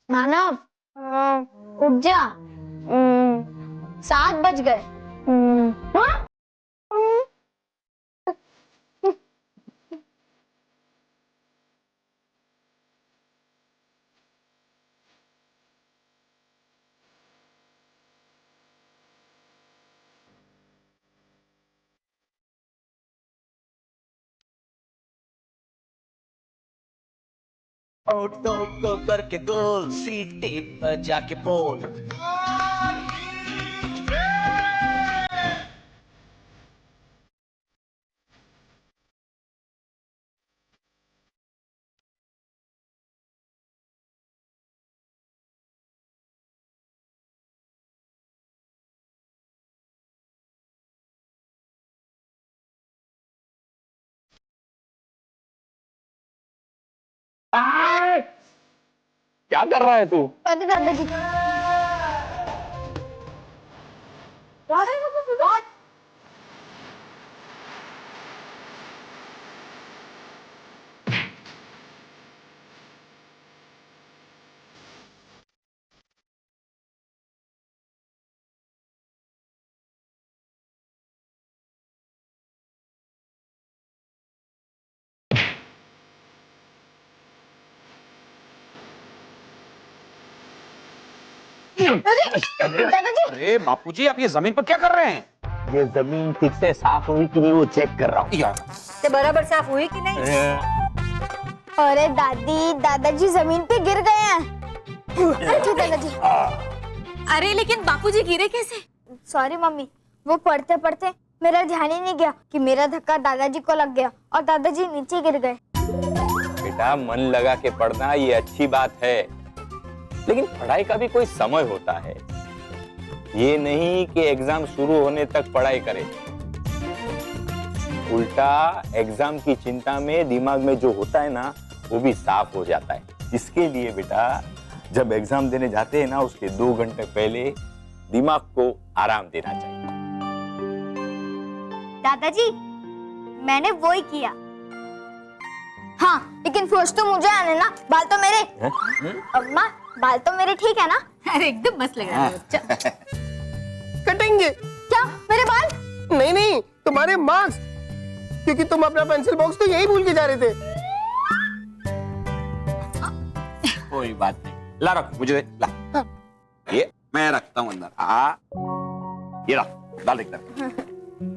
मानव, उठ जा। 7 बज गए। हाँ? ऑटो को करके गोल सीटी पर जाके बोल। क्या कर रहा है तू? अरे दादाजी। दादाजी। अरे बापूजी, आप ये जमीन पर क्या कर रहे हैं? ये जमीन ठीक से साफ हुई कि नहीं वो चेक कर रहा हूँ यार, ते बराबर साफ हुई कि नहीं? अरे दादाजी जमीन पे गिर गए हैं। अरे दादाजी। अरे लेकिन बापूजी गिरे कैसे? सॉरी मम्मी, वो पढ़ते पढ़ते मेरा ध्यान ही नहीं गया कि मेरा धक्का दादाजी को लग गया और दादाजी नीचे गिर गए। बेटा, मन लगा के पढ़ना ये अच्छी बात है, लेकिन पढ़ाई का भी कोई समय होता है। ये नहीं कि एग्जाम शुरू होने तक पढ़ाई करें। उल्टा एग्जाम की चिंता में दिमाग में जो होता है ना, वो भी साफ हो जाता है। इसके लिए बेटा, जब एग्जाम देने जाते हैं ना, उसके 2 घंटे पहले दिमाग को आराम देना चाहिए। दादाजी, मैंने वो ही किया। हाँ, लेकिन फर्स्ट तो मुझे आने ना, बाल तो मेरे। अम्मा, बाल तो मेरे ठीक है ना? अरे एकदम मस्त लग रहा है बच्चा। कटेंगे? क्या मेरे बाल? नहीं नहीं, तुम्हारे मार्क्स, क्योंकि तुम अपना पेंसिल बॉक्स तो यही भूल के जा रहे थे। कोई बात नहीं, ला रख, मुझे दे, ला। ये मैं रखता हूँ अंदर। ये रख, डाल इधर।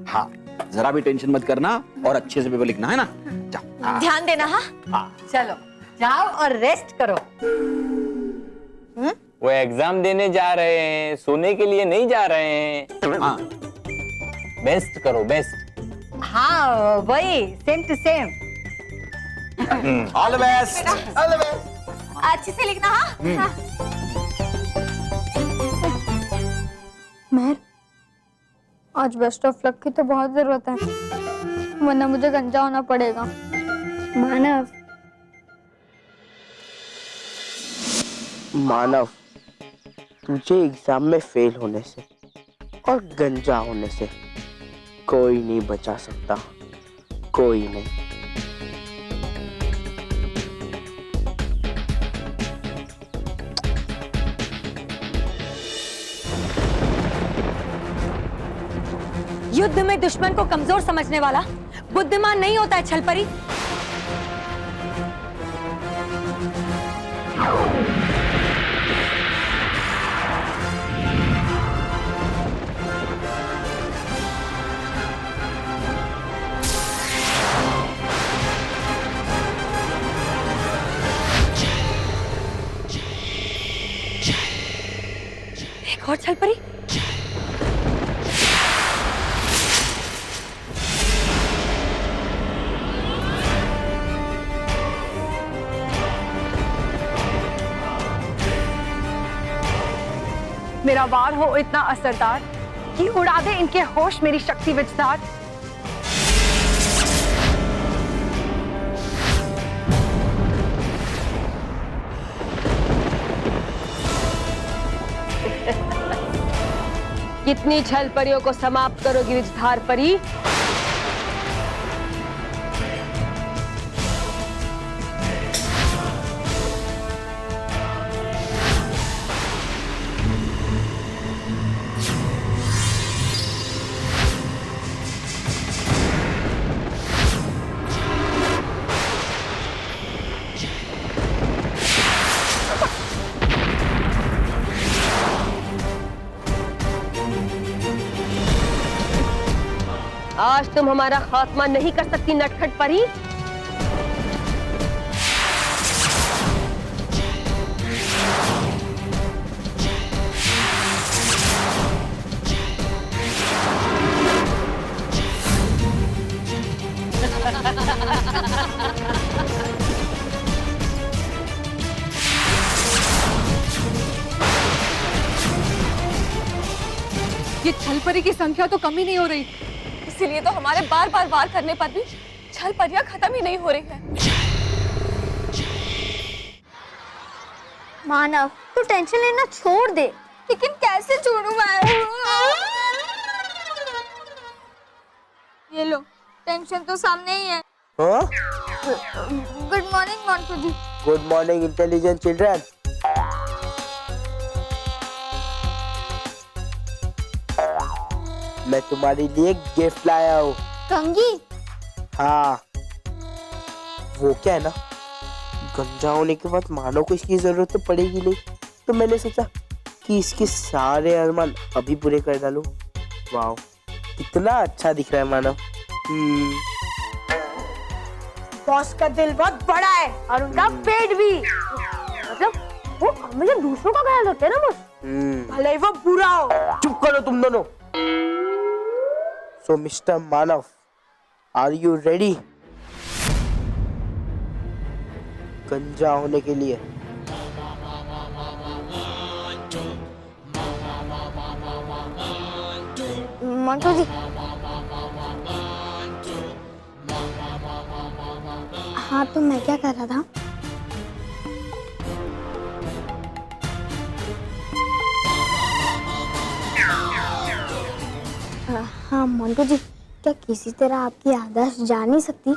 हाँ, जरा भी टेंशन मत करना और अच्छे से पेपर लिखना है ना। जाओ। ध्यान देना। हाँ, चलो जाओ और रेस्ट करो। वो एग्जाम देने जा रहे हैं, सोने के लिए नहीं जा रहे हैं। हाँ, बेस्ट करो, बेस्ट। हाँ वही, same to same. All the best. अच्छे से लिखना। हाँ। महर, आज बेस्ट ऑफ लक की तो बहुत जरूरत है, वरना मुझे गंजा होना पड़ेगा। मानव, तुझे एग्जाम में फेल होने से और गंजा होने से कोई नहीं बचा सकता, कोई नहीं। युद्ध में दुश्मन को कमजोर समझने वाला बुद्धिमान नहीं होता है छलपरी। एक और छलपरी। मेरा वार हो इतना असरदार कि उड़ा दे इनके होश मेरी शक्ति विचदार। कितनी छल परियों को समाप्त करोगी विचधार परी? आज तुम हमारा खात्मा नहीं कर सकती नटखट परी। ये छलपरी की संख्या तो कम ही नहीं हो रही, इसीलिए तो हमारे बार बार वार करने पर भी छलपरियां खत्म ही नहीं हो रही है। मानव, तू टेंशन लेना छोड़ दे। लेकिन कैसे छोड़ूं मैं? ये लो, टेंशन तो सामने ही है। हाँ? Good morning Montu ji. Good morning intelligent children. मैं तुम्हारे लिए गिफ्ट लाया हूँ। कंगी? हाँ, वो क्या है ना, गंजा होने के बाद मानव को इसकी जरूरत तो पड़ेगी नहीं, तो मैंने सोचा कि इसके सारे अरमान अभी पूरे कर डालूं। वाह, कितना अच्छा दिख रहा है मानव। बॉस का दिल बहुत बड़ा है और उनका पेट भी। मतलब वो हमेशा दूसरों का ख्याल रखते हैं ना बॉस, भले ही वो बुरा हो। चुप करो तुम दोनों। So Mr. Manav, are you ready? गंजा होने के लिए। मोंटू जी। हाँ, तो मैं क्या कर रहा था? हाँ मोंटू जी, क्या किसी तरह आपकी याददाश्त जा नहीं सकती?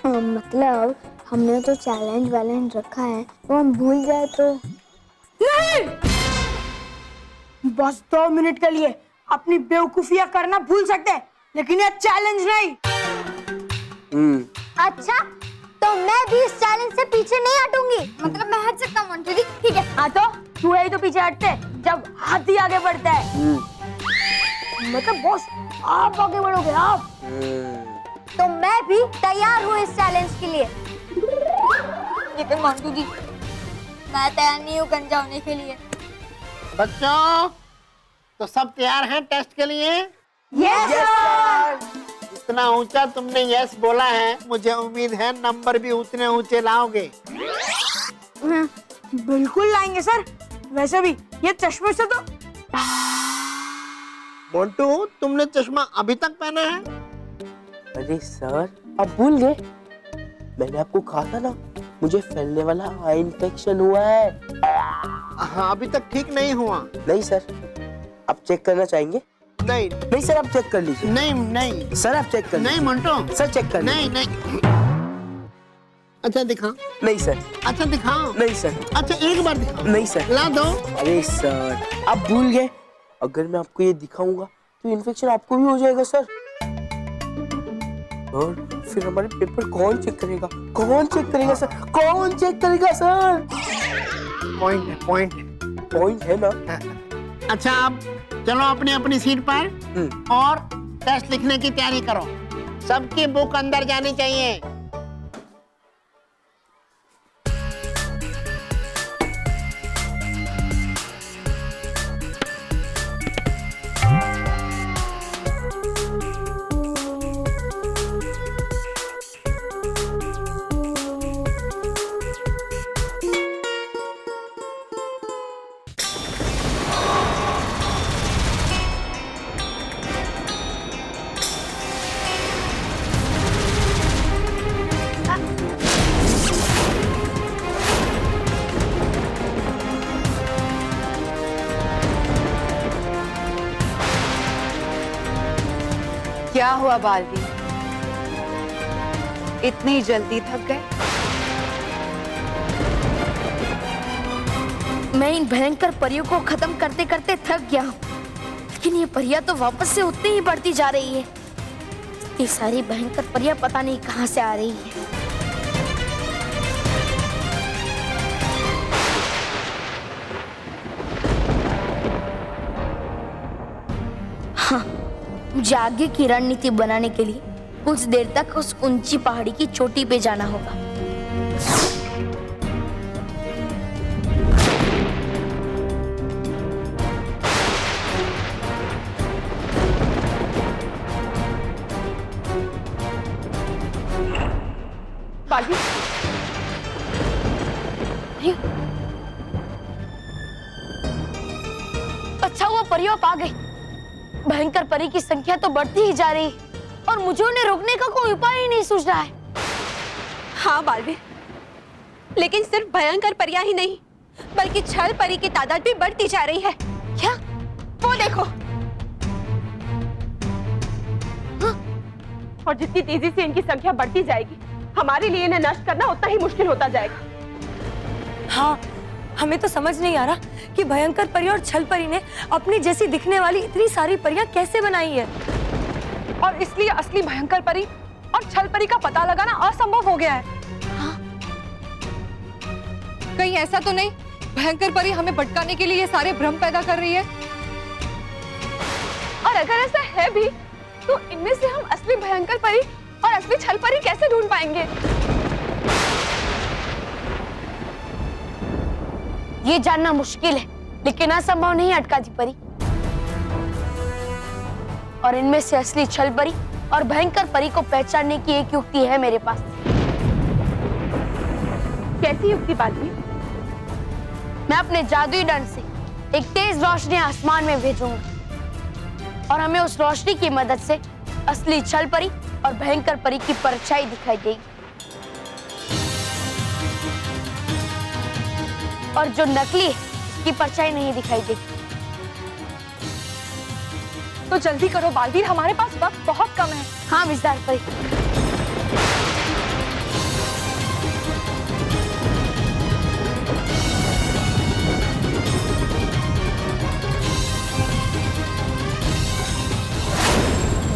मतलब हमने जो चैलेंज वैलेंज रखा है वो हम भूल जाए तो? नहीं, बस 2 मिनट के लिए अपनी बेवकूफियां करना भूल सकते हैं, लेकिन ये चैलेंज नहीं। अच्छा, तो मैं भी इस चैलेंज से पीछे नहीं हटूंगी। मतलब मैं हट सकता हूँ मोंटू जी, ठीक है? हाँ तो तू ही तो पीछे हटते जब हाथी आगे बढ़ता है। मतलब बॉस, आप आगे बढ़ोगे आप। तो मैं भी तैयार हूँ इस चैलेंज के लिए। लेकिन मोंटू जी, मैं तैयार नहीं हूँ गंजा होने के लिए। बच्चों, तो सब तैयार हैं टेस्ट के लिए? Yes sir. इतना ऊंचा तुमने यस बोला है, मुझे उम्मीद है नंबर भी उतने ऊंचे लाओगे। बिल्कुल लाएंगे सर। वैसे भी ये चश्मे से तो। मोंटू, तुमने चश्मा अभी तक पहना है? अरे सर, आप भूल गए? मैंने आपको कहा था ना, मुझे फैलने वाला आई इन्फेक्शन हुआ है। हाँ, अभी तक ठीक नहीं हुआ। नहीं सर, आप चेक करना चाहेंगे? नहीं नहीं सर, आप चेक कर लीजिए। नहीं नहीं सर, आप चेक कर नहीं लीजिए। मोंटू, सर चेक कर नहीं नहीं। अच्छा दिखा। नहीं सर। अच्छा दिखाओ। नहीं सर। अच्छा एक बार दिखाओ। नहीं सर। ला दो। अरे सर, आप भूल गए। अगर मैं आपको ये दिखाऊंगा तो इन्फेक्शन आपको भी हो जाएगा सर। और फिर हमारे पेपर कौन चेक करेगा? कौन चेक करेगा सर? कौन चेक करेगा सर? पॉइंट है, पॉइंट है। पॉइंट है ना? अच्छा, आप चलो अपनी अपनी सीट पर और टेस्ट लिखने की तैयारी करो। सबकी बुक अंदर जानी चाहिए। क्या हुआ बालवी, इतनी जल्दी थक गए? मैं इन भयंकर परियों को खत्म करते करते थक गया हूँ, लेकिन ये परियां तो वापस से उतनी ही बढ़ती जा रही है। ये सारी भयंकर परियां पता नहीं कहाँ से आ रही है। हाँ, मुझे आगे की रणनीति बनाने के लिए कुछ देर तक उस ऊंची पहाड़ी की चोटी पे जाना होगा। बागी, अच्छा हुआ परी आप आ गई। भयंकर परी की संख्या तो बढ़ती ही जा रही और मुझे उन्हें रोकने का कोई उपाय ही नहीं सूझ रहा है। हाँ बालवीर, लेकिन सिर्फ भयंकर परियां ही नहीं बल्कि छल परी की तादाद भी बढ़ती जा रही है। क्या? वो देखो। और जितनी तेजी से इनकी संख्या बढ़ती जाएगी, हमारे लिए इन्हें नष्ट करना उतना ही मुश्किल होता जाएगा। हाँ, हमें तो समझ नहीं आ रहा कि भयंकर परी और छल परी ने अपनी जैसी दिखने वाली इतनी सारी परियां कैसे बनाई है। और इसलिए असली भयंकर परी और छल परी का पता लगाना असंभव हो गया है। हाँ? कहीं ऐसा तो नहीं भयंकर परी हमें भटकाने के लिए ये सारे भ्रम पैदा कर रही है? और अगर ऐसा है भी तो इनमें से हम असली भयंकर परी और असली छल परी कैसे ढूंढ पाएंगे? ये जानना मुश्किल है, लेकिन असंभव नहीं अटकाजी परी। और इनमें से असली छल परी और भयंकर परी को पहचानने की एक युक्ति है मेरे पास। कैसी युक्ति बालवीर? मैं अपने जादुई दंड से एक तेज रोशनी आसमान में भेजूंगा और हमें उस रोशनी की मदद से असली छल परी और भयंकर परी की परछाई दिखाई देगी। और जो नकली है उसकी परछाई नहीं दिखाई देगी। तो जल्दी करो बालवीर, हमारे पास वक्त बहुत कम है। हाँ मिसदार परी।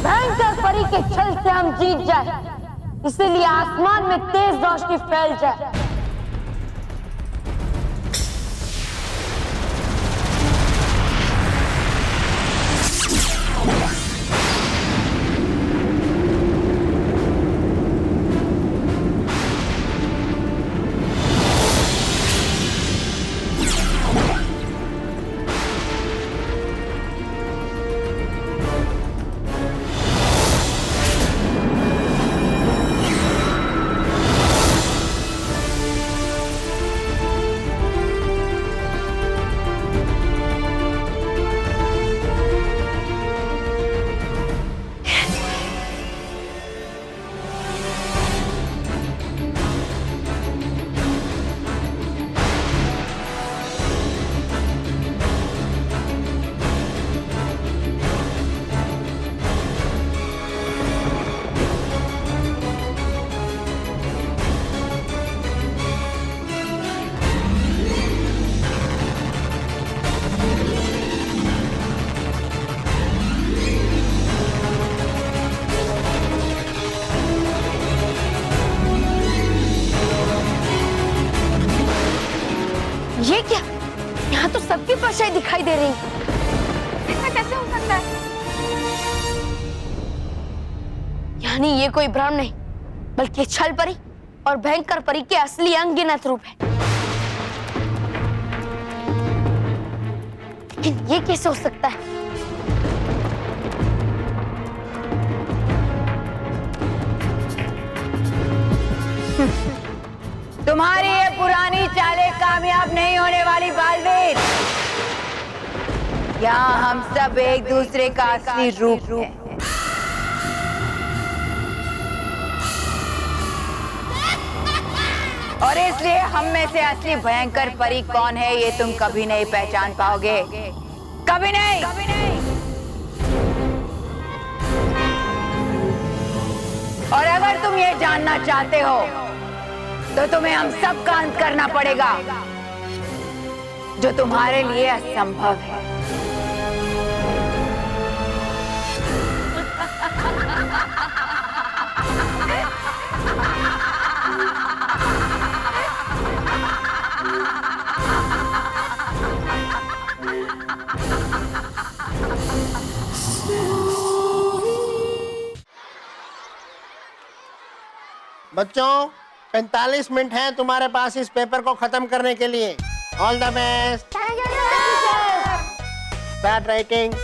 भयंकर परी के छल से हम जीत जाए, इसीलिए आसमान में तेज रोशनी फैल जाए। ये क्या? यहाँ तो सबकी परछाई दिखाई दे रही है। ऐसा कैसे हो सकता है? यानी ये कोई भ्रम नहीं बल्कि छल परी और भयंकर परी के असली अनगिनत रूप है। लेकिन ये कैसे हो सकता है? तुम्हारी ये पुरानी चालें कामयाब नहीं होने वाली बालवीर। यहाँ हम सब एक दूसरे का असली रूप हैं। और इसलिए हम में से असली भयंकर परी कौन है ये तुम कभी नहीं पहचान पाओगे, कभी नहीं। और अगर तुम ये जानना चाहते हो तो तुम्हें हम सब का अंत करना पड़ेगा, जो तुम्हारे लिए असंभव है। बच्चों 45 मिनट हैं तुम्हारे पास इस पेपर को खत्म करने के लिए। All the best. Start writing.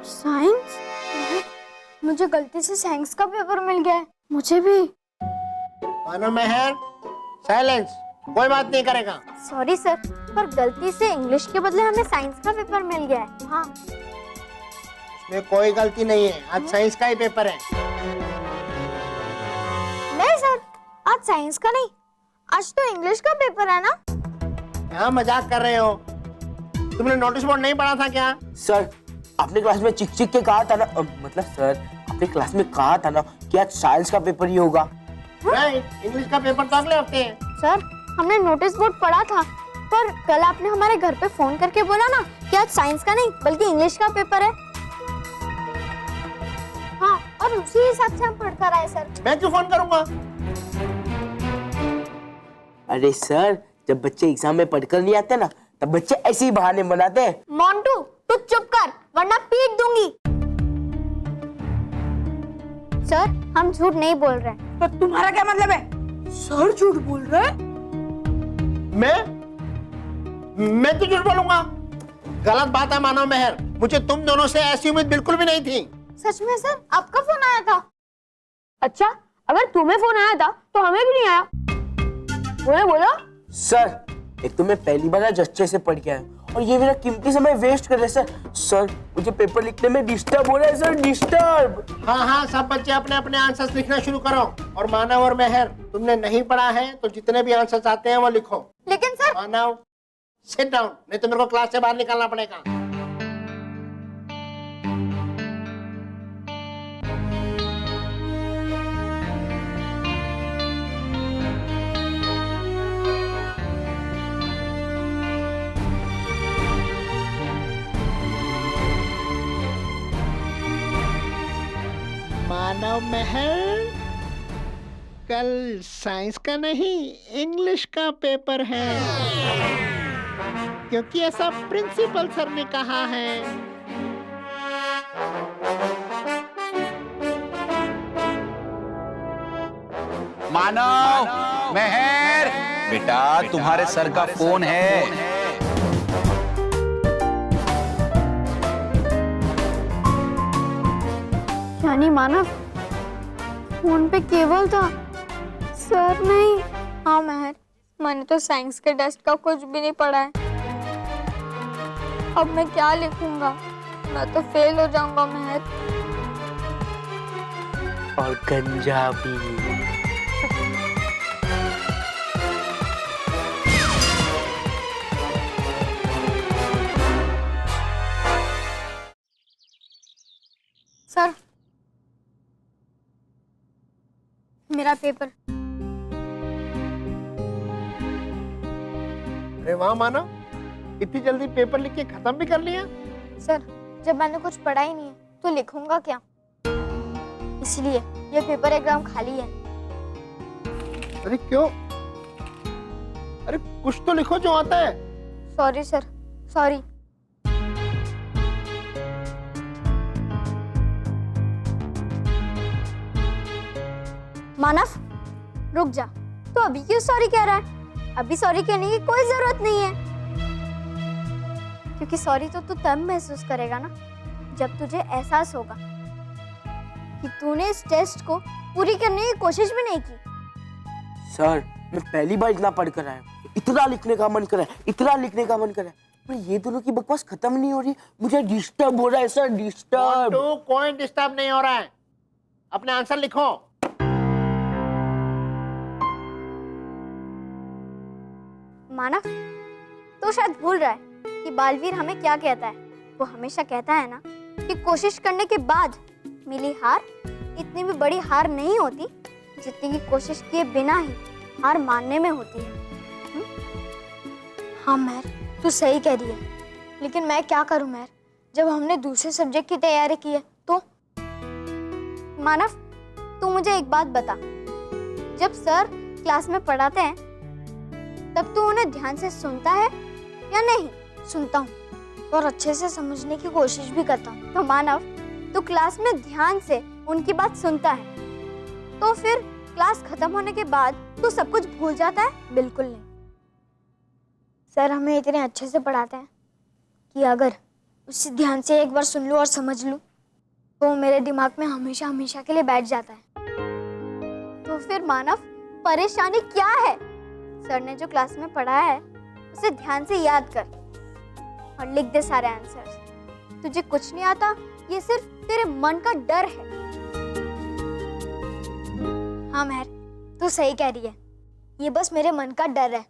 Science? मुझे गलती से साइंस का पेपर मिल गया है। मुझे भी। मानो मेहर, साइलेंस। कोई बात नहीं करेगा। सॉरी सर, पर गलती से इंग्लिश के बदले हमें साइंस का पेपर मिल गया है। हाँ। इसमें कोई गलती नहीं है, आज साइंस का ही पेपर है। नहीं सर, आज साइंस का नहीं, आज तो इंग्लिश का पेपर है ना। यहाँ मजाक कर रहे हो? तुमने नोटिस बोर्ड नहीं पढ़ा था क्या? सर, आपने क्लास में चिक चिक के कहा था ना, मतलब सर आपने क्लास में कहा था ना कि आज साइंस का पेपर ही होगा। नहीं, इंग्लिश का पेपर तो अगले हफ्ते है। सर, हमने नोटिस बोर्ड पढ़ा था, पर कल आपने हमारे घर पे फोन करके बोला ना कि आज साइंस का नहीं बल्कि इंग्लिश का पेपर है। हाँ, और उसी हिसाब से हम पढ़कर आए सर। मैं क्यों फोन करूंगा? अरे सर, जब बच्चे एग्जाम में पढ़कर नहीं आते ना, तब बच्चे ऐसे ही बहाने बनाते हैं। मोंटू, तू चुप कर वरना पीट दूंगी। सर, हम झूठ नहीं बोल रहे। तो तुम्हारा क्या मतलब है? सर झूठ बोल रहे हैं? मैं तो झूठ बोलूंगा? गलत बात है मानव मेहर, मुझे तुम दोनों से ऐसी उम्मीद बिल्कुल भी नहीं थी। सच में सर, आपका फोन आया था? अच्छा, अगर तुम्हें फोन आया था तो हमें भी नहीं आया। बोलो। सर, एक तो मैं पहली बार आज अच्छे से पढ़ के आया और ये मेरा कीमती समय वेस्ट कर रहे सर। सर, मुझे पेपर लिखने में डिस्टर्ब हो रहा है सर, डिस्टर्ब। हाँ, सब बच्चे अपने अपने आंसर्स लिखना शुरू करो। और मानव और मेहर, तुमने नहीं पढ़ा है तो जितने भी आंसर्स आते हैं वो लिखो। लेकिन सर। मानव, सिट डाउन, नहीं तो मेरे को क्लास से बाहर निकालना पड़ेगा। मानव महल, कल साइंस का नहीं इंग्लिश का पेपर है, क्योंकि ऐसा प्रिंसिपल सर ने कहा है। मानव, मेहर, बेटा तुम्हारे सर का फोन है। यानी मानव, फोन पे केवल था, सर नहीं। हाँ महर, मैंने तो साइंस के टेस्ट का कुछ भी नहीं पढ़ा है। अब मैं क्या लिखूंगा? मैं तो फेल हो जाऊंगा महर। और गंजा भी। सर, मेरा पेपर। अरे वाह मानव, इतनी जल्दी पेपर लिख के खत्म भी कर लिया? सर, जब मैंने कुछ पढ़ा ही नहीं है तो लिखूंगा क्या? इसलिए ये पेपर एकदम खाली है। अरे क्यों? अरे कुछ तो लिखो जो आता है। Sorry sir, sorry. मानव, रुक जा। तो अभी क्यों सॉरी कह रहा है? अभी सॉरी कहने की कोई जरूरत नहीं है, क्योंकि सॉरी तो तू तब महसूस करेगा ना जब तुझे एहसास होगा कि तूने इस टेस्ट को पूरी करने की कोशिश भी नहीं की। सर, मैं पहली बार इतना पढ़ कर आया हूँ। इतना लिखने का मन कर रहा है, इतना लिखने का मन कर रहा है, पर ये दोनों की बकवास खत्म नहीं हो रही। मुझे डिस्टर्ब हो रहा है सर, डिस्टर्ब। तो कोई डिस्टर्ब नहीं हो रहा है, अपने आंसर लिखो। मानव, तो शायद भूल रहा है कि बालवीर हमें क्या कहता है। वो हमेशा कहता है ना कि कोशिश करने के बाद मिली हार इतनी भी बड़ी हार नहीं होती जितनी की कोशिश किए बिना ही हार मानने में होती है। हाँ महर, तू सही कह रही है, लेकिन मैं क्या करूं मैर, जब हमने दूसरे सब्जेक्ट की तैयारी की है तो। मानव, तू मुझे एक बात बता, जब सर क्लास में पढ़ाते हैं तब तू उन्हें ध्यान से सुनता है या नहीं? सुनता हूँ और अच्छे से समझने की कोशिश भी करता हूँ। तो मानव, तू क्लास में ध्यान से उनकी बात सुनता है, तो फिर क्लास खत्म होने के बाद तू सब कुछ भूल जाता है? बिल्कुल नहीं, सर हमें इतने अच्छे से पढ़ाते हैं कि अगर उसे ध्यान से एक बार सुन लूं और समझ लूं तो मेरे दिमाग में हमेशा हमेशा के लिए बैठ जाता है। तो फिर मानव, परेशानी क्या है? सर ने जो क्लास में पढ़ाया है उसे ध्यान से याद कर और लिख दे सारे आंसर्स। तुझे कुछ नहीं आता, ये सिर्फ तेरे मन का डर है। हाँ महर, तू सही कह रही है, ये बस मेरे मन का डर है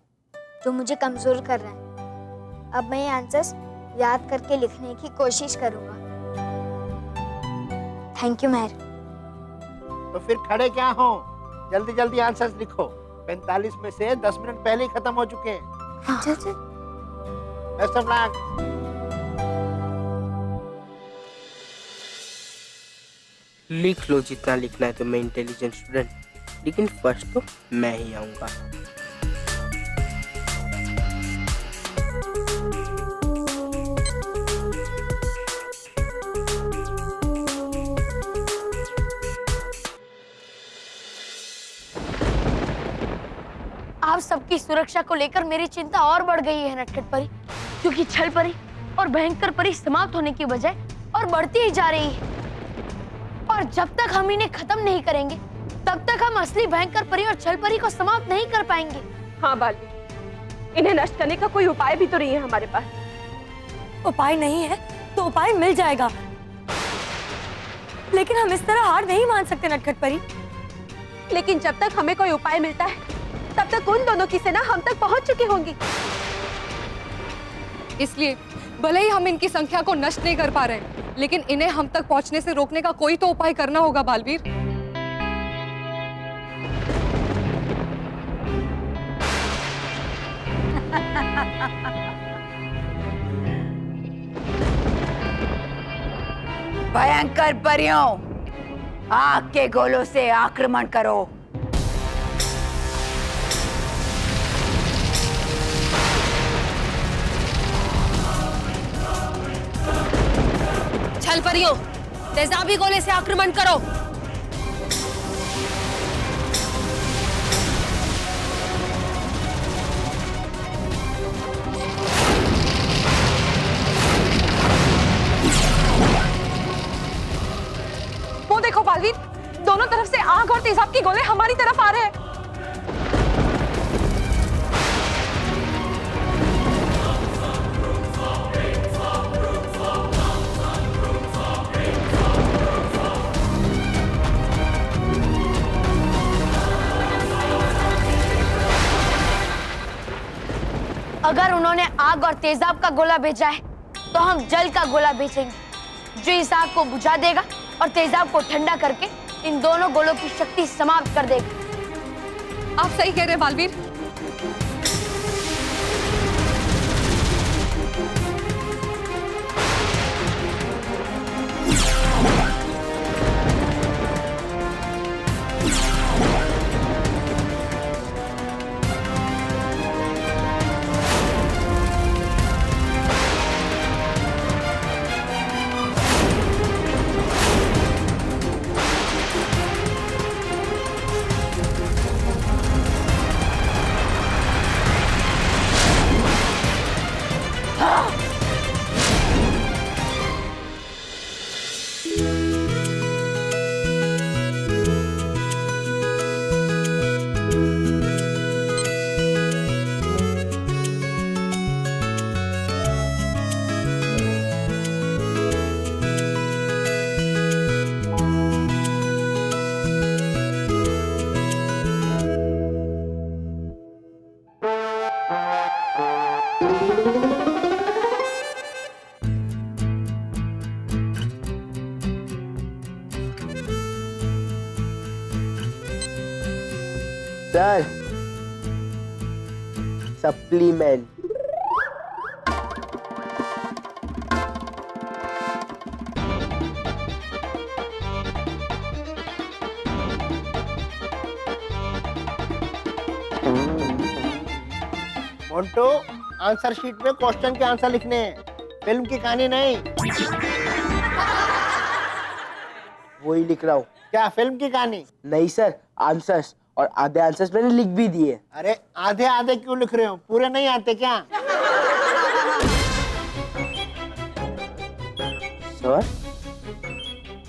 जो मुझे कमजोर कर रहा है। अब मैं ये आंसर्स याद करके लिखने की कोशिश करूंगा। थैंक यू महर। तो फिर खड़े क्या हो, जल्दी जल्दी आंसर्स लिखो। 45 में से 10 मिनट पहले ही खत्म हो चुके हैं। हाँ। Best of luck. लिख लो जितना लिखना है, तो मैं इंटेलिजेंट स्टूडेंट, लेकिन फर्स्ट तो मैं ही आऊंगा। आप सबकी सुरक्षा को लेकर मेरी चिंता और बढ़ गई है नटखट परी, क्योंकि छल परी और भयंकर परी समाप्त होने की बजाय और बढ़ती ही जा रही है। और जब तक हम इन्हें खत्म नहीं करेंगे तब तक हम असली भयंकर परी और छल परी को समाप्त नहीं कर पाएंगे। हाँ बालवी, इन्हें नष्ट करने का कोई उपाय भी तो नहीं है हमारे पास। उपाय नहीं है तो उपाय मिल जाएगा, लेकिन हम इस तरह हार नहीं मान सकते नटखट परी। लेकिन जब तक हमें कोई उपाय मिलता है तब तक उन दोनों की सेना हम तक पहुंच चुकी होंगी। इसलिए भले ही हम इनकी संख्या को नष्ट नहीं कर पा रहे हैं, लेकिन इन्हें हम तक पहुंचने से रोकने का कोई तो उपाय करना होगा बालवीर। भयंकर परियों, आग के गोलों से आक्रमण करो। छल परियों, तेजाबी गोले से आक्रमण करो। वो देखो बालवीर, दोनों तरफ से आग और तेजाब की गोले हमारी तरफ आ रहे हैं। अगर उन्होंने आग और तेजाब का गोला भेजा है तो हम जल का गोला भेजेंगे जो इस आग को बुझा देगा और तेजाब को ठंडा करके इन दोनों गोलों की शक्ति समाप्त कर देगा। आप सही कह रहे हैं Baalveer. Sir, supplement. Montu, answer sheet में क्वेश्चन के आंसर लिखने हैं, फिल्म की कहानी नहीं। वही लिख रहा हूँ। क्या फिल्म की कहानी? नहीं सर, आंसर्स, और आधे आंसर्स मैंने लिख भी दिए। अरे आधे आधे क्यों लिख रहे हो? पूरे नहीं आते क्या? सर,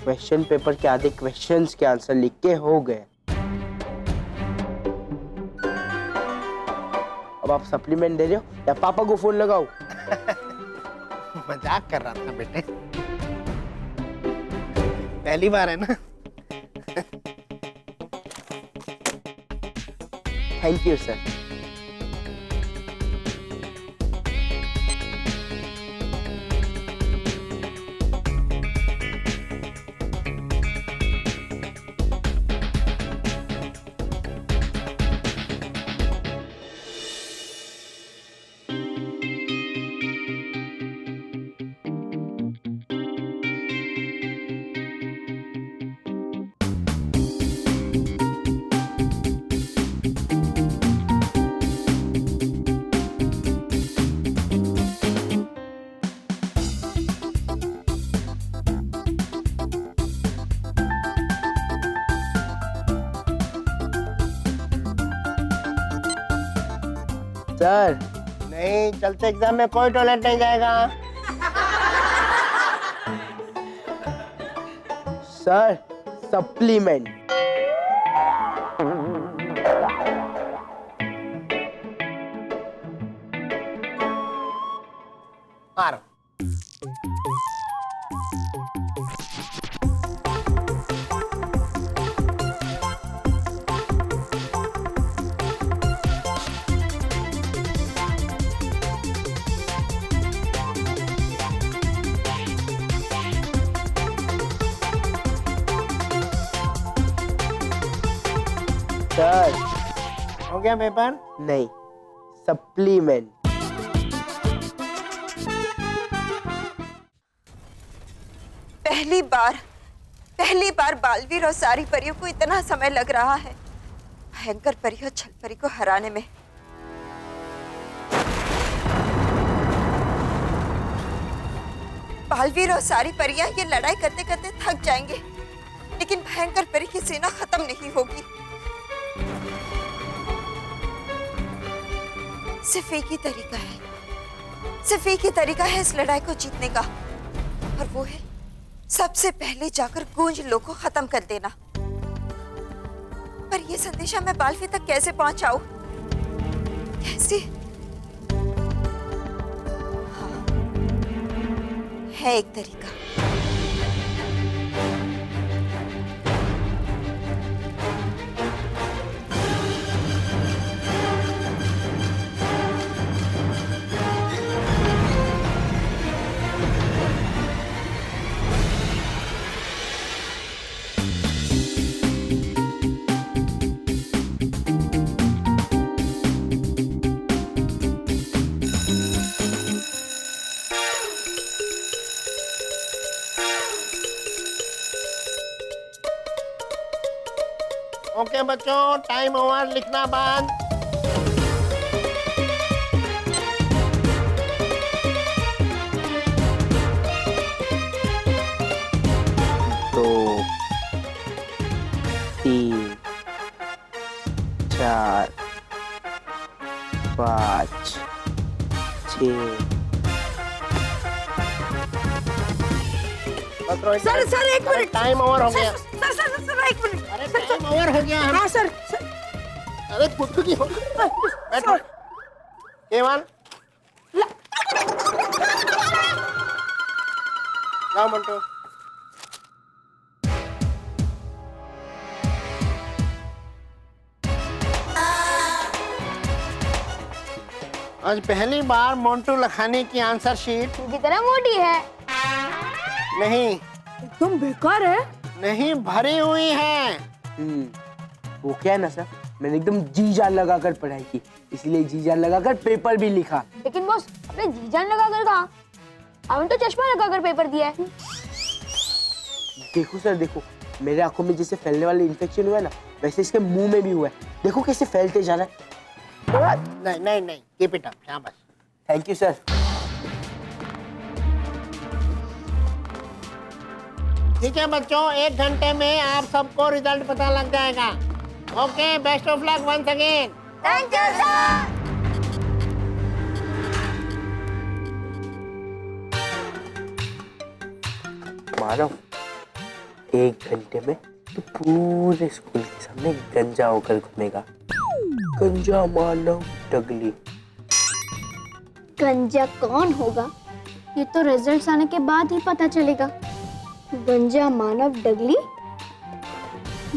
क्वेश्चन पेपर के आधे क्वेश्चंस के आंसर लिख के हो गए। अब आप सप्लीमेंट दे रहे हो या पापा को फोन लगाओ? मजाक कर रहा था बेटे, पहली बार है ना। Thank you sir. सर, नहीं, चलते एग्जाम में कोई टॉयलेट नहीं जाएगा। Sir, supplement. मारो। सर, हो गया पेपर? नहीं, सप्लीमेंट। पहली बार बालवीर और सारी परियों को इतना समय लग रहा है भयंकर परी और छल परी को हराने में। बालवीर और सारी परियां ये लड़ाई करते करते थक जाएंगे, लेकिन भयंकर परी की सेना खत्म नहीं होगी। सिर्फ एक ही तरीका है इस लड़ाई को जीतने का, और वो है सबसे पहले जाकर गूंज लो को खत्म कर देना। पर ये संदेशा मैं बालवीर तक कैसे पहुंचाऊं? कैसे? हाँ, है एक तरीका। ओके बच्चों, टाइम ओवर, लिखना बंद। दो, 3, 4, 5, 6। सर, एक मिनट। टाइम ओवर हो गया। सर, एक मिनट। अरे टाइम ओवर हो गया। हाँ सर। अरे गुड्डू की हो बैठो। केवल लाओ मंटू। आज पहली बार मोंटू लखानी की आंसर शीट की तरह मोटी है। नहीं, एकदम बेकार है। नहीं, भरी हुई है। वो क्या है ना सर, मैंने एकदम जी जान लगाकर पढ़ाई की, इसलिए जी जान लगाकर पेपर भी लिखा। लेकिन बॉस, अपने जी जान लगाकर कहा? हमने तो चश्मा लगाकर पेपर दिया है। देखो सर, देखो, मेरे आंखों में जैसे फैलने वाले इन्फेक्शन हुआ है ना, वैसे इसके मुंह में भी हुआ है। देखो कैसे फैलते जा रहा है। नहीं नहीं नहीं, कीप इट अप, शाबाश। Thank you sir. ठीक है बच्चों, 1 घंटे में आप सबको रिजल्ट पता लग जाएगा। Okay, best of luck once again. Thank you sir. Manav, 1 घंटे में तो पूरे स्कूल के सामने गंजा होकर घूमेगा। गंजा मानव डगली। गंजा कौन होगा ये तो रिजल्ट्स आने के बाद ही पता चलेगा। गंजा मानव डगली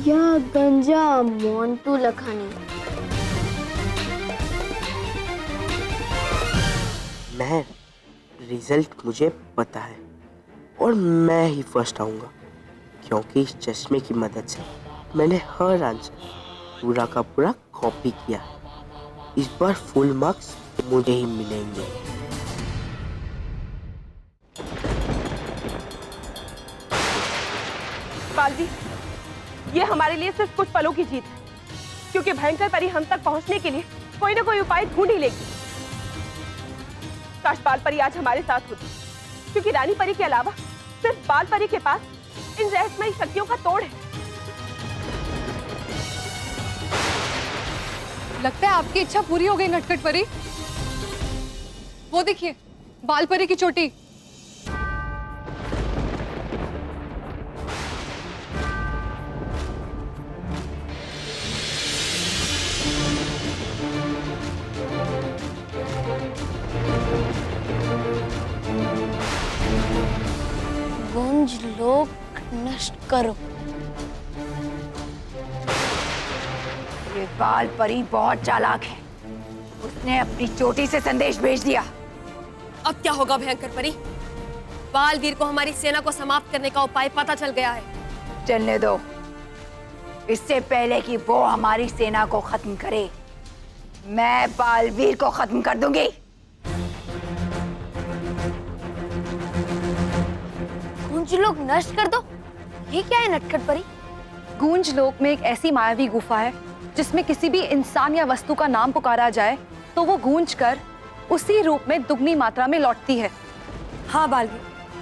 या गंजा मोंटू लखानी। मैं रिजल्ट मुझे पता है और मैं ही फर्स्ट आऊंगा, क्योंकि इस चश्मे की मदद से मैंने हर आंसर पूरा का पूरा कॉपी किया। इस बार फुल मार्क्स मुझे ही मिलेंगे। बालवी, ये हमारे लिए सिर्फ कुछ पलों की जीत है, क्योंकि भयंकर परी हम तक पहुंचने के लिए कोई ना कोई उपाय ढूंढ ही लेगी। काश बाल परी आज हमारे साथ होती, क्योंकि रानी परी के अलावा सिर्फ बाल परी के पास इन रहस्यमयी शक्तियों का तोड़ है। लगता है आपकी इच्छा पूरी हो गई नटखट परी। वो देखिए, बाल परी की चोटी। गुंज लोक नष्ट करो। ये बाल परी बहुत चालाक है, उसने अपनी चोटी से संदेश भेज दिया। अब क्या होगा भयंकर परी? बालवीर को हमारी सेना को समाप्त करने का उपाय पता चल गया है। चलने दो, इससे पहले कि वो हमारी सेना को खत्म करे, मैं बालवीर को खत्म कर दूंगी। गूंज लोक नष्ट कर दो? ये क्या है नटखट परी? गूंज लोक में एक ऐसी मायावी गुफा है जिसमें किसी भी इंसान या वस्तु का नाम पुकारा जाए तो वो गूंज कर उसी रूप में दुगनी मात्रा में लौटती है। हाँ बालवीर,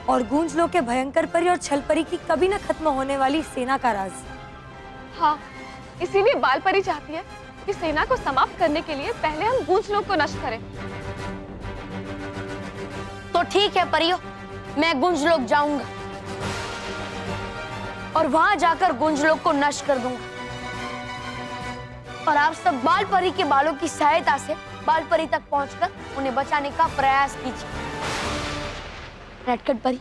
और गूंज लोक के भयंकर परी और छल परी की कभी न खत्म होने वाली सेना का राज। हाँ, इसीलिए बाल परी चाहती है कि सेना को समाप्त करने के लिए पहले हम गूंज लोक को नष्ट करें। तो ठीक है परियो, मैं गुंज लोक जाऊंगा और वहां जाकर गुंज लोक को नष्ट कर दूंगा। और आप सब बाल परी के बालों की सहायता से बाल परी तक पहुंचकर उन्हें बचाने का प्रयास कीजिए। नटखट परी,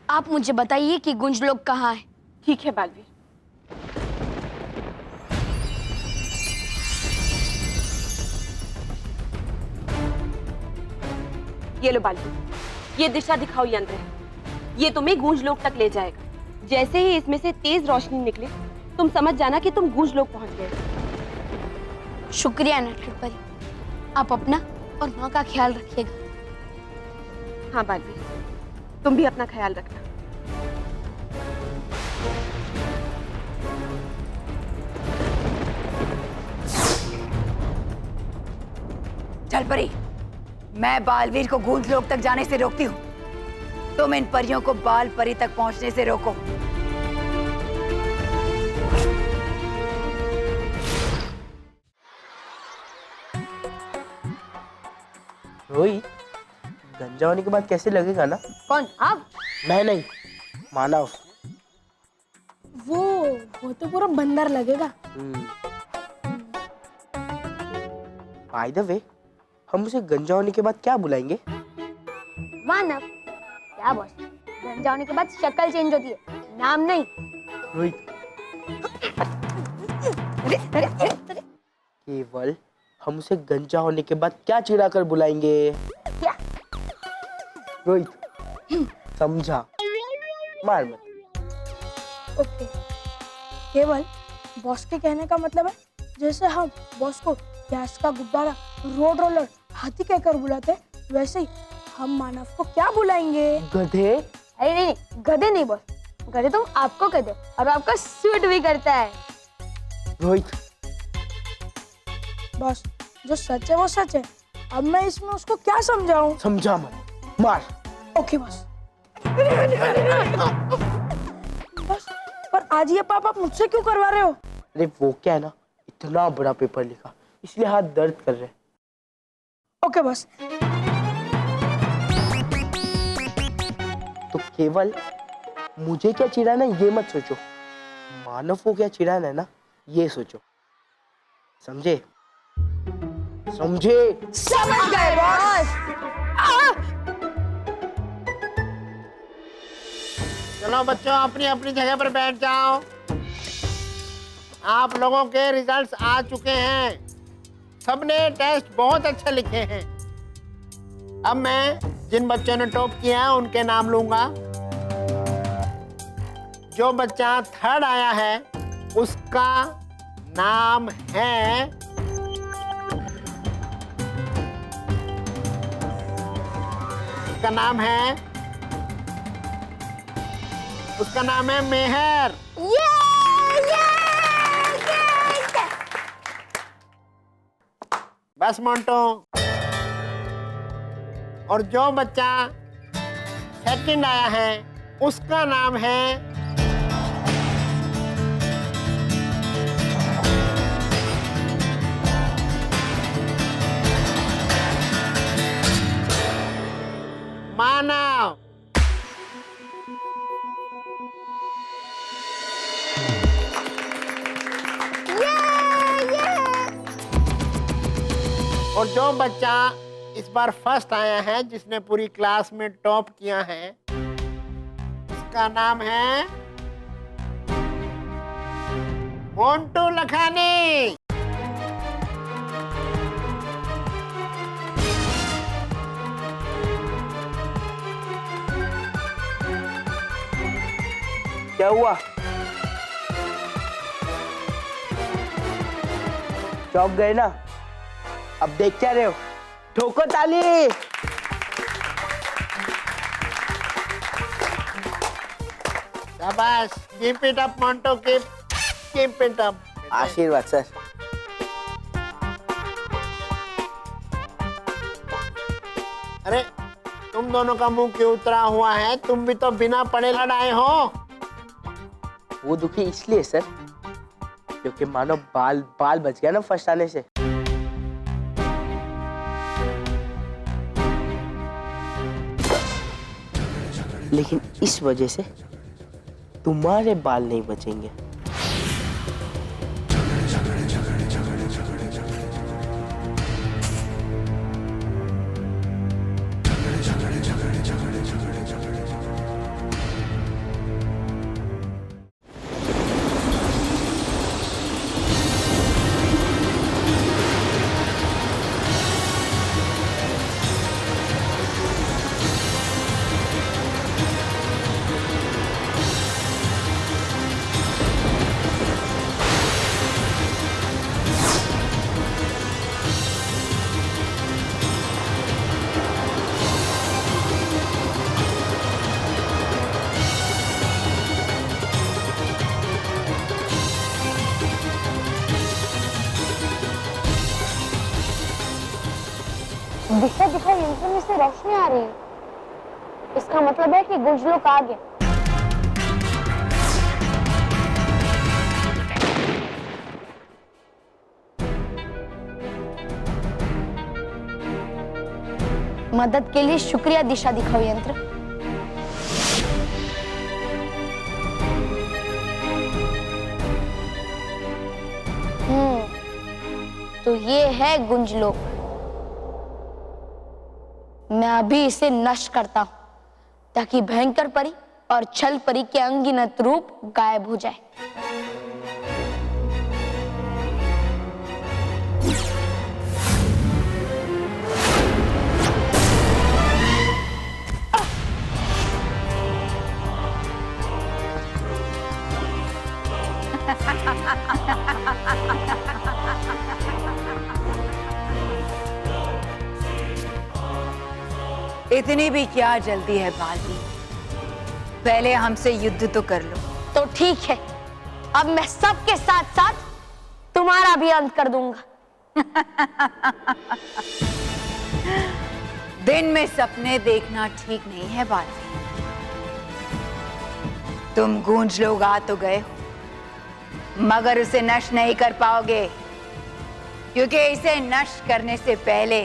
आप मुझे बताइए कि गुंज लोक कहाँ है? ठीक है बालवीर। ये लो बालवीर, ये दिशा दिखाओ यंत्र है, ये तुम्हें गूंज लोक तक ले जाएगा। जैसे ही इसमें से तेज रोशनी निकले, तुम समझ जाना कि तुम गूंज लोक पहुंच गए। शुक्रिया नटखट परी, आप अपना और माँ का ख्याल रखिएगा। हाँ बालवीर, तुम भी अपना ख्याल रखना। चल परी, मैं बालवीर को गूंज लोक तक जाने से रोकती हूँ, तुम इन परियों को बाल परी तक पहुंचने से रोको। रोहित, गंजा होने के बाद कैसे लगेगा ना? कौन? आप? मैं नहीं, मानव। वो तो पूरा बंदर लगेगा। बाय द वे, हम उसे गंजा होने के बाद क्या बुलाएंगे? मानव। क्या बॉस, गंजा होने के बाद शक्ल चेंज होती है, नाम नहीं। रोहित, केवल हम उसे गंजा होने के बाद क्या चिढ़ाकर बुलाएंगे? क्या? रोहित, समझा, मार मत। ओके, केवल बॉस के कहने का मतलब है जैसे हम बॉस को गैस का गुब्बारा, रोड रोलर, हाथी कहकर बुलाते, वैसे ही हम मानव को क्या बुलाएंगे? गधे? अरे नहीं, गधे नहीं बॉस, गधे तुम आपको कहते हो और आपका सूट भी करता है। रोहित, बॉस, जो सच है वो सच है। अब मैं इसमें उसको क्या समझाऊं? समझा मत, मार। ओके बस। बस, पर आज ये पाप आप मुझसे क्यों करवा रहे हो? अरे वो क्या है ना, इतना बड़ा पेपर लिखा इसलिए हाथ दर्द कर रहे हैं। ओके बस। तो केवल मुझे क्या चिढ़ाना है ये मत सोचो, मानव को क्या चिढ़ाना है ना ये सोचो, समझे? समझे? समझ गए बॉस। चलो बच्चों, अपनी अपनी जगह पर बैठ जाओ। आप लोगों के रिजल्ट्स आ चुके हैं। सबने टेस्ट बहुत अच्छे लिखे हैं। अब मैं जिन बच्चों ने टॉप किया है उनके नाम लूंगा। जो बच्चा थर्ड आया है उसका नाम है उसका नाम है मेहर। बस मोंटो। और जो बच्चा सेकंड आया है उसका नाम है मानव। और जो बच्चा इस बार फर्स्ट आया है, जिसने पूरी क्लास में टॉप किया है, उसका नाम है मोंटू लखानी। क्या हुआ? चौंक गए ना? अब देख क्या रहे हो? ठोको ताली। शाबाश, keep it up Monte, keep it up. आशीर्वाद सर। अरे तुम दोनों का मुंह क्यों उतरा हुआ है? तुम भी तो बिना पढ़े लड़ आए हो। वो दुखी इसलिए सर क्योंकि मानो बाल बच गया ना फर्स्ट आने से। लेकिन इस वजह से तुम्हारे बाल नहीं बचेंगे। दिशा दिखाई यंत्र में से रोशनी आ रही है। इसका मतलब है कि गुंजलोक आ गया। मदद के लिए शुक्रिया दिशा दिखाओ यंत्र। तो ये है गुंजलोक। मैं अभी इसे नष्ट करता हूं ताकि भयंकर परी और छल परी के अनगिनत रूप गायब हो जाए। इतनी भी क्या जल्दी है बाली, पहले हमसे युद्ध तो कर लो। तो ठीक है, अब मैं सबके साथ साथ तुम्हारा भी अंत कर दूंगा। दिन में सपने देखना ठीक नहीं है बालवीर। तुम गूंज लोग आ तो गए हो, मगर उसे नष्ट नहीं कर पाओगे, क्योंकि इसे नष्ट करने से पहले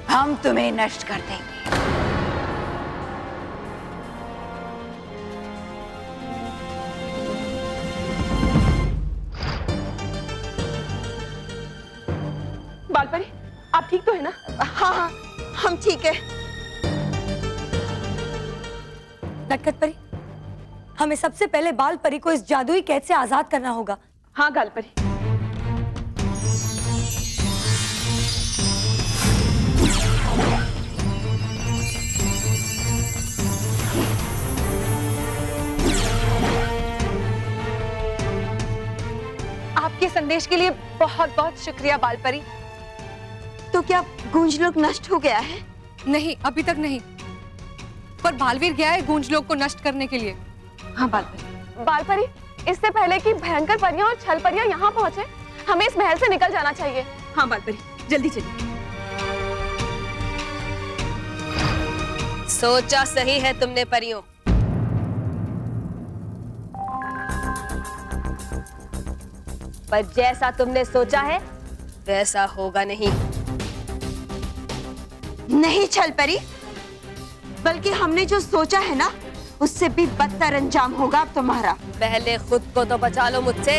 हम तुम्हें नष्ट कर देंगे। बालपरी, आप ठीक तो है ना? हाँ हाँ, हम ठीक है। नटखट परी, हमें सबसे पहले बाल परी को इस जादुई कैद से आजाद करना होगा। हाँ गालपरी। आपके संदेश के लिए बहुत बहुत शुक्रिया बालपरी। तो क्या गूंज लोग नष्ट हो गया है? नहीं, अभी तक नहीं, पर बालवीर गया है गूंज लोग को नष्ट करने के लिए। हाँ बालपरी। बालपरी, इससे पहले कि भयंकर परियां और छल परियां यहाँ पहुँचे, हमें इस महल से निकल जाना चाहिए। हाँ बालपरी, जल्दी चलिए। सोचा सही है तुमने परियों, पर जैसा तुमने सोचा है वैसा होगा नहीं। नहीं छल परी, बल्कि हमने जो सोचा है ना, उससे भी बदतर अंजाम होगा अब तुम्हारा। पहले खुद को तो बचा लो मुझसे।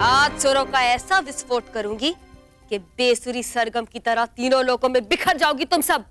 आज सुरों का ऐसा विस्फोट करूंगी कि बेसुरी सरगम की तरह तीनों लोकों में बिखर जाओगी तुम सब।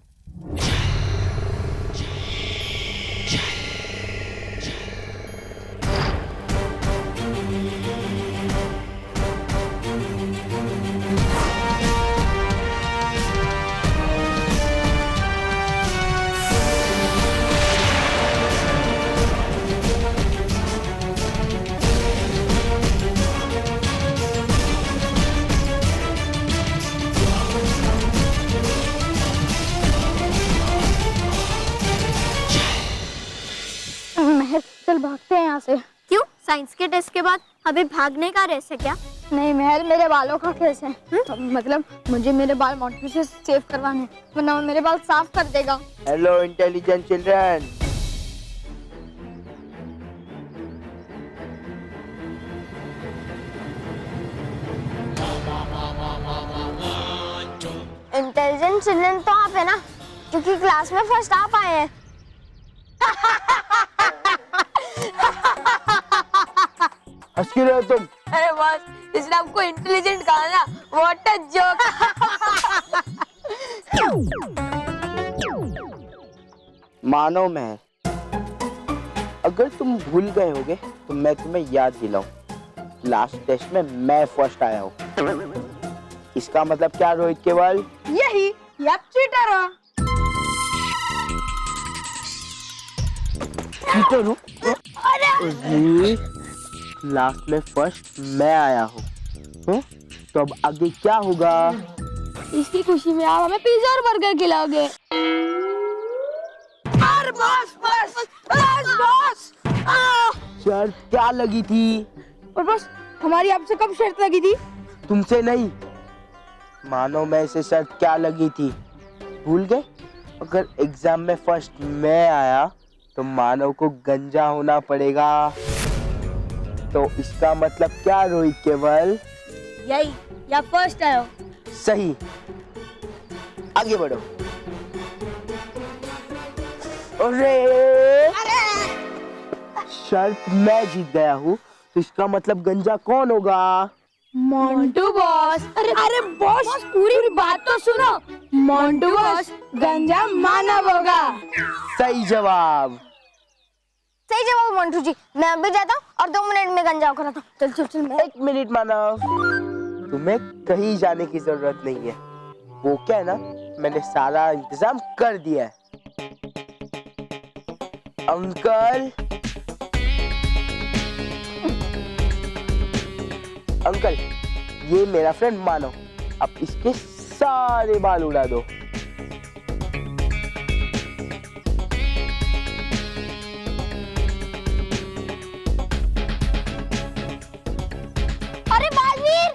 चल भागते हैं यहाँ से। क्यों? साइंस के टेस्ट के बाद अभी भागने का रेस है क्या? नहीं महल, मेरे बालों का केस है। मतलब मुझे मेरे बाल मोंटू से सेव करवाने, वरना वो मेरे बाल साफ कर देगा। Hello intelligent children. Intelligent children तो आप है ना, क्योंकि क्लास में फर्स्ट आप आए हैं। हंस क्यों रहे हो तुम? अरे बॉस, इसने आपको इंटेलिजेंट कहा ना, व्हाट अ जोक। मानो मैं, अगर तुम भूल गए होगे तो मैं तुम्हें याद दिलाऊं, लास्ट टेस्ट में मैं फर्स्ट आया हूँ। इसका मतलब क्या रोहित केवल? यही, आप चीटर हो। चीटर हूँ? अरे लास्ट में फर्स्ट मैं आया हूँ। तो अब आगे क्या होगा? इसकी खुशी में आप हमें पिज्जा और बर्गर खिलाओगे। शर्त क्या लगी थी? और बस हमारी आपसे कब शर्त लगी थी? तुमसे नहीं, मानो मैं से शर्त क्या लगी थी भूल गए? अगर एग्जाम में फर्स्ट मैं आया तो मानव को गंजा होना पड़ेगा। तो इसका मतलब क्या रोहित केवल? यही, या फर्स्ट आयो। सही, आगे बढ़ो। अरे शर्त मैं जीत गया हूँ, तो इसका मतलब गंजा कौन होगा? मोंटू बॉस। अरे बॉस, पूरी बात तो सुनो। मोंटू बॉस गंजा मानव होगा। सही जवाब। सही जवाब मोंटू जी। मैं अभी जाता हूँ और 2 मिनट में गंजा होकर आता हूँ। चल चल चल। मैं 1 मिनट मानव, तुम्हें कहीं जाने की जरूरत नहीं है। वो क्या है ना, मैंने सारा इंतजाम कर दिया है। अंकल, अंकल, ये मेरा फ्रेंड मानव, अब इसके सारे बाल उड़ा दो। अरे बालवीर,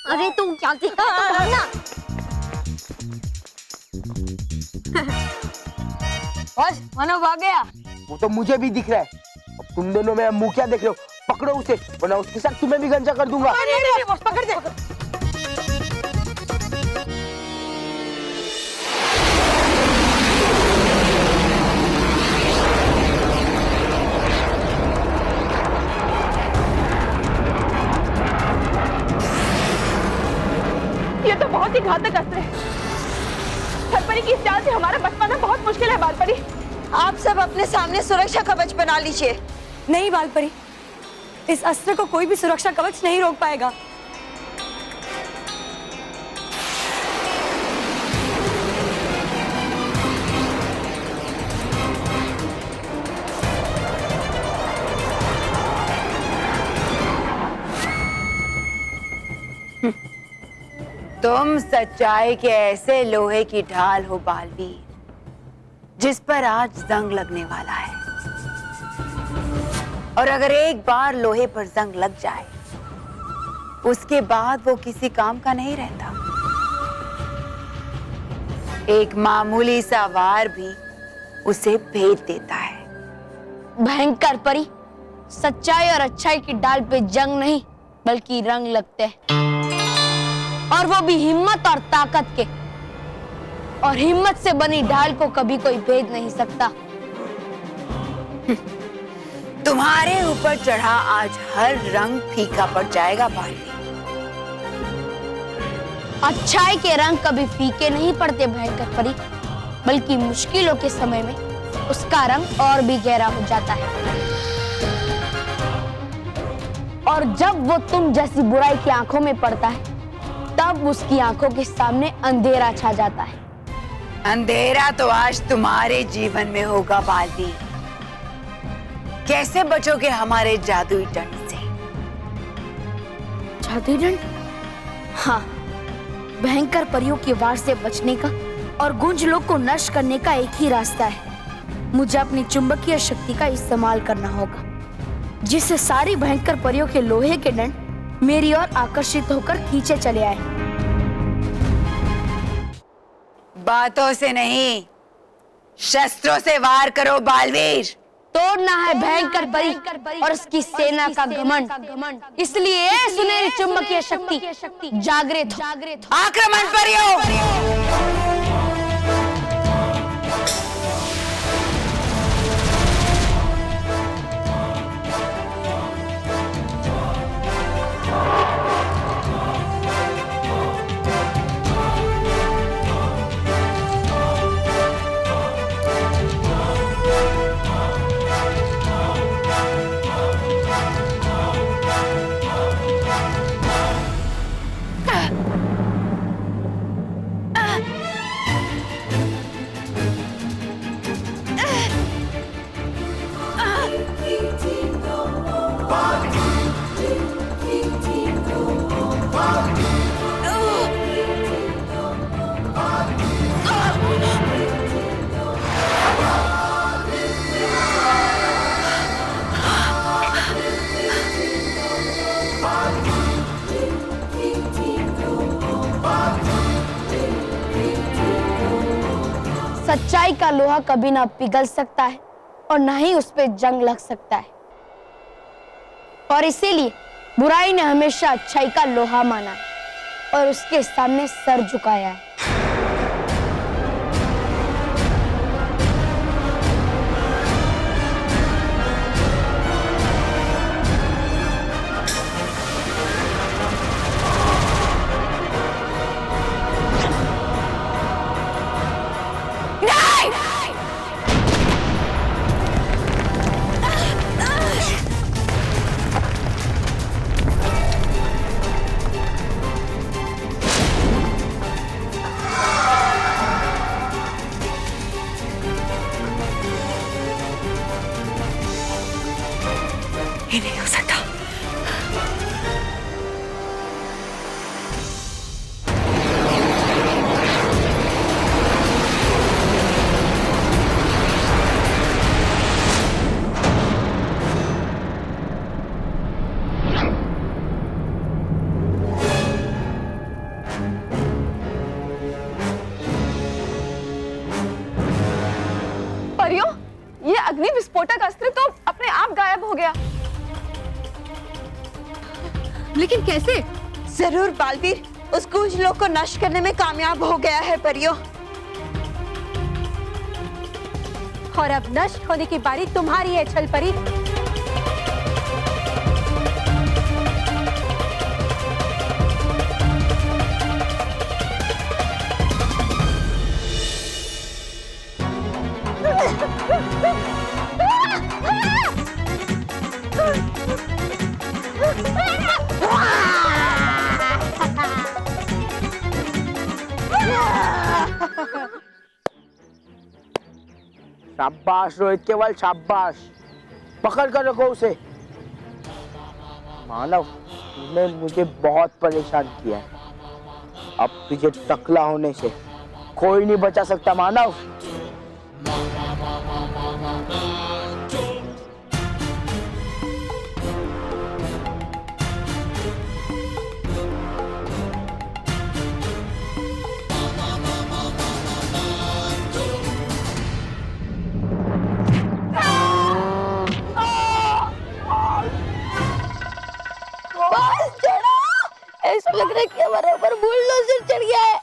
अरे तू क्या दिखा ना। बस मानव आ गया। वो तो मुझे भी दिख रहा है। अब तुम दोनों मेरा मुंह क्या देख रहे हो? पकड़ो उसे, वरना उसके साथ तुम्हें भी गंजा कर दूंगा। नहीं, बॉस पकड़ दे। ये तो बहुत ही घातक अस्त्र है। छलपरी की इस चाल से हमारा बच पाना बहुत मुश्किल है बालपरी। आप सब अपने सामने सुरक्षा कवच बना लीजिए। नहीं बालपरी, इस अस्त्र को कोई भी सुरक्षा कवच नहीं रोक पाएगा। तुम सच्चाई के ऐसे लोहे की ढाल हो बालवीर, जिस पर आज जंग लगने वाला है। और अगर एक बार लोहे पर जंग लग जाए, उसके बाद वो किसी काम का नहीं रहता। एक मामूली सा वार भी उसे भेद देता है। भयंकर परी, सच्चाई और अच्छाई की डाल पे जंग नहीं बल्कि रंग लगते हैं, और वो भी हिम्मत और ताकत के। और हिम्मत से बनी ढाल को कभी कोई भेद नहीं सकता। तुम्हारे ऊपर चढ़ा आज हर रंग फीका पड़ जाएगा बालवीर। अच्छाई के रंग कभी फीके नहीं पड़ते भयंकर परी, बल्कि मुश्किलों के समय में उसका रंग और भी गहरा हो जाता है। और जब वो तुम जैसी बुराई की आंखों में पड़ता है, तब उसकी आंखों के सामने अंधेरा छा जाता है। अंधेरा तो आज तुम्हारे जीवन में होगा बालवीर। कैसे बचोगे हमारे जादुई दंड से? जादुई दंड? हाँ, भयंकर परियों के वार से बचने का और गुंज लोग को नष्ट करने का एक ही रास्ता है। मुझे अपनी चुंबकीय शक्ति का इस्तेमाल करना होगा, जिससे सारी भयंकर परियों के लोहे के दंड मेरी ओर आकर्षित होकर खींचे चले आए। बातों से नहीं, शस्त्रों से वार करो बालवीर। तोड़ना है भयंकर परी और उसकी सेना का घमंड। इसलिए सुनहरी चुंबकीय शक्ति जागृत हो। आक्रमण परियों! सच्चाई का लोहा कभी ना पिघल सकता है और ना ही उस पे जंग लग सकता है, और इसीलिए बुराई ने हमेशा अच्छाई का लोहा माना है और उसके सामने सर झुकाया है। लेकिन कैसे? जरूर बालवीर उस गूंज लोग को नष्ट करने में कामयाब हो गया है परियों। और अब नष्ट होने की बारी तुम्हारी है छल परी। शाबाश रोहित केवल, शाबाश। पकड़ कर रखो उसे। मानव, तूने मुझे बहुत परेशान किया है। अब तुझे टकला होने से कोई नहीं बचा सकता मानव। ऐसा लग रहा है कि हमारे ऊपर बुलडोजर चढ़ गया है।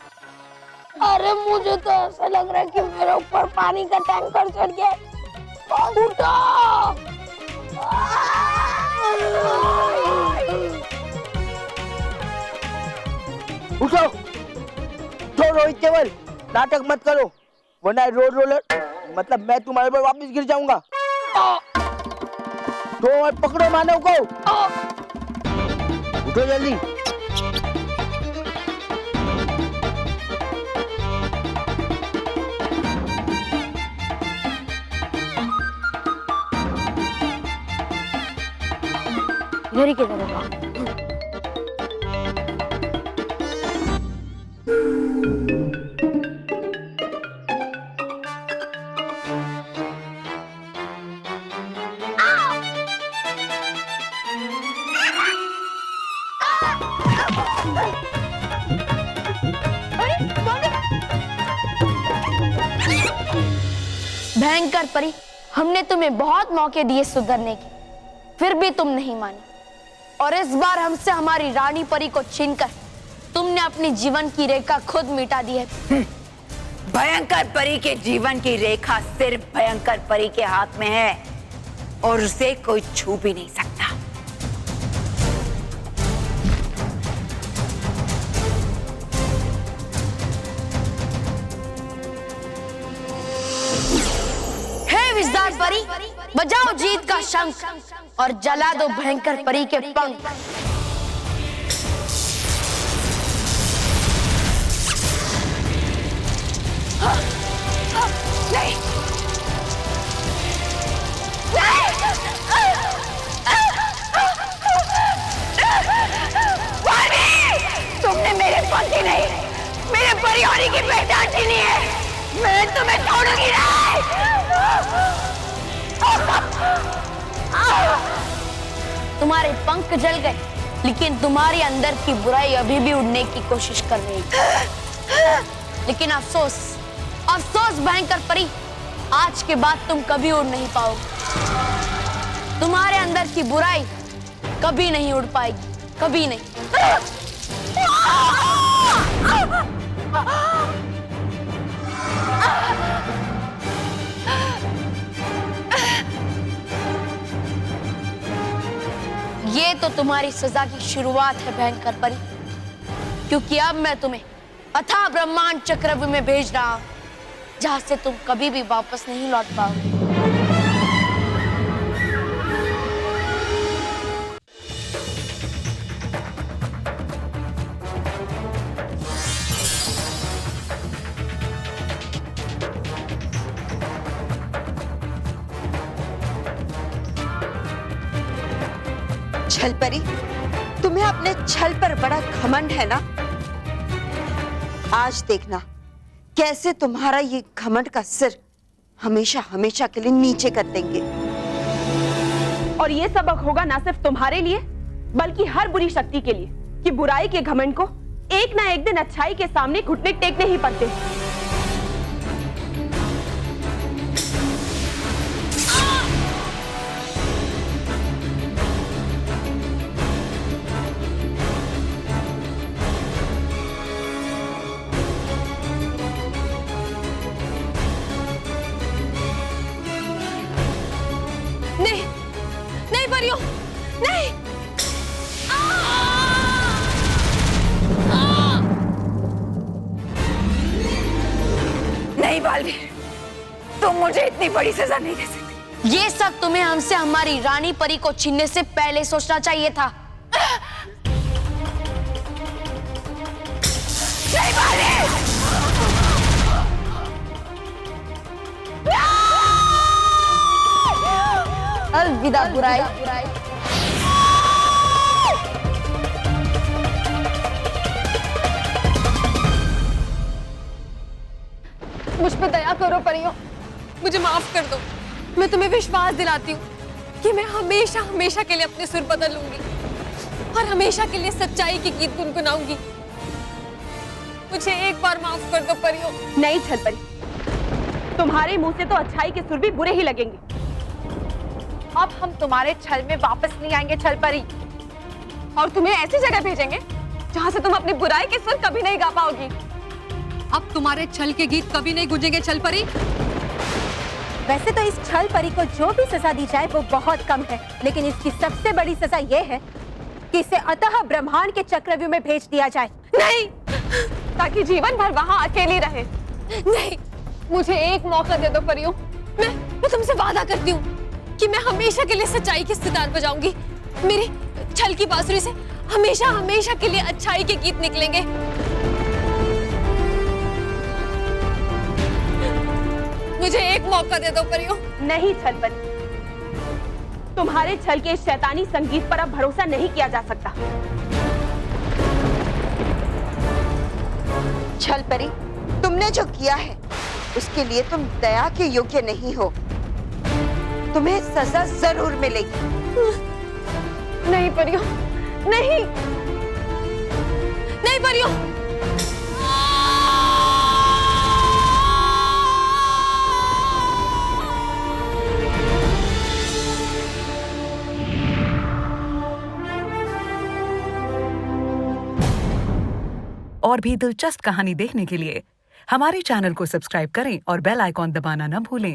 अरे मुझे तो ऐसा लग रहा है कि मेरे ऊपर पानी का टैंकर चढ़ गया है। उठो! उठो, उठो रोहित केवल, नाटक मत करो वरना रोड रोलर मतलब मैं तुम्हारे पर वापस गिर जाऊंगा। तो पकड़ो मानव को। उठो जल्दी। इधर ही किधर होगा? भयंकर परी, हमने तुम्हें बहुत मौके दिए सुधरने के, फिर भी तुम नहीं मानी। और इस बार हमसे हमारी रानी परी को छीनकर तुमने अपनी जीवन की रेखा खुद मिटा दी है। भयंकर परी के जीवन की रेखा सिर्फ भयंकर परी के हाथ में है और उसे कोई छू भी नहीं सकता। हे विजदार परी, बजाओ जीत का शंख और जला दो भयंकर परी के पंख। नहीं, तुमने मेरे पति नहीं, मेरे परी होने की पहचान छीनी है। मैं तुम्हें छोड़ूंगी नहीं। तुम्हारे पंख जल गए, लेकिन तुम्हारे अंदर की बुराई अभी भी उड़ने की कोशिश कर रही है। लेकिन अफसोस, अफसोस भयंकर परी, आज के बाद तुम कभी उड़ नहीं पाओगे। तुम्हारे अंदर की बुराई कभी नहीं उड़ पाएगी, कभी नहीं। ये तो तुम्हारी सजा की शुरुआत है भयंकर परी, क्योंकि अब मैं तुम्हें अथाह ब्रह्मांड चक्रव्यूह में भेज रहा हूं, जहां से तुम कभी भी वापस नहीं लौट पाओगे। छल परी, तुम्हें अपने छल पर बड़ा घमंड है ना? आज देखना कैसे तुम्हारा ये घमंड का सिर हमेशा हमेशा के लिए नीचे कर देंगे। और ये सबक होगा ना सिर्फ तुम्हारे लिए, बल्कि हर बुरी शक्ति के लिए, कि बुराई के घमंड को एक ना एक दिन अच्छाई के सामने घुटने टेकने ही पड़ते हैं। इतनी बड़ी सजा नहीं दे सकती। ये सब तुम्हें हमसे हमारी रानी परी को छीनने से पहले सोचना चाहिए था। नहीं मारे। अलविदा बुराई। मुझ पे दया करो परियों, मुझे माफ कर दो। मैं तुम्हें विश्वास दिलाती हूँ कि मैं हमेशा हमेशा के लिए अपने सुर बदल लूंगी और हमेशा के लिए सच्चाई की गीत गुनगुनाऊंगी। मुझे एक बार माफ कर दो परियों। नहीं छलपरी, तुम्हारे मुंह से तो अच्छाई के सुर भी बुरे ही लगेंगे। अब हम तुम्हारे छल में वापस नहीं आएंगे छलपरी, और तुम्हें ऐसी जगह भेजेंगे जहां से तुम अपनी बुराई के सुर कभी नहीं गा पाओगी। अब तुम्हारे छल के गीत कभी नहीं गूंजेंगे छलपरी। वैसे तो इस छल परी को जो भी सजा दी जाए वो बहुत कम है, लेकिन इसकी सबसे बड़ी सजा ये है कि इसे अतः ब्रह्मांड के चक्रव्यूह में भेज दिया जाए। नहीं, ताकि जीवन भर वहां अकेली रहे। नहीं, मुझे एक मौका दे दो परियों। मैं तुमसे वादा करती हूँ कि मैं हमेशा के लिए सच्चाई की सितार बजाऊंगी। मेरी छल की बांसुरी से हमेशा हमेशा के लिए अच्छाई के गीत निकलेंगे। मुझे एक मौका दे दो परियों। नहीं छलपरी, तुम्हारे छल के इस शैतानी संगीत पर अब भरोसा नहीं किया जा सकता। छलपरी, तुमने जो किया है उसके लिए तुम दया के योग्य नहीं हो। तुम्हें सजा जरूर मिलेगी। नहीं परियों, नहीं, नहीं परियों। और भी दिलचस्प कहानी देखने के लिए हमारे चैनल को सब्सक्राइब करें और बेल आइकॉन दबाना न भूलें।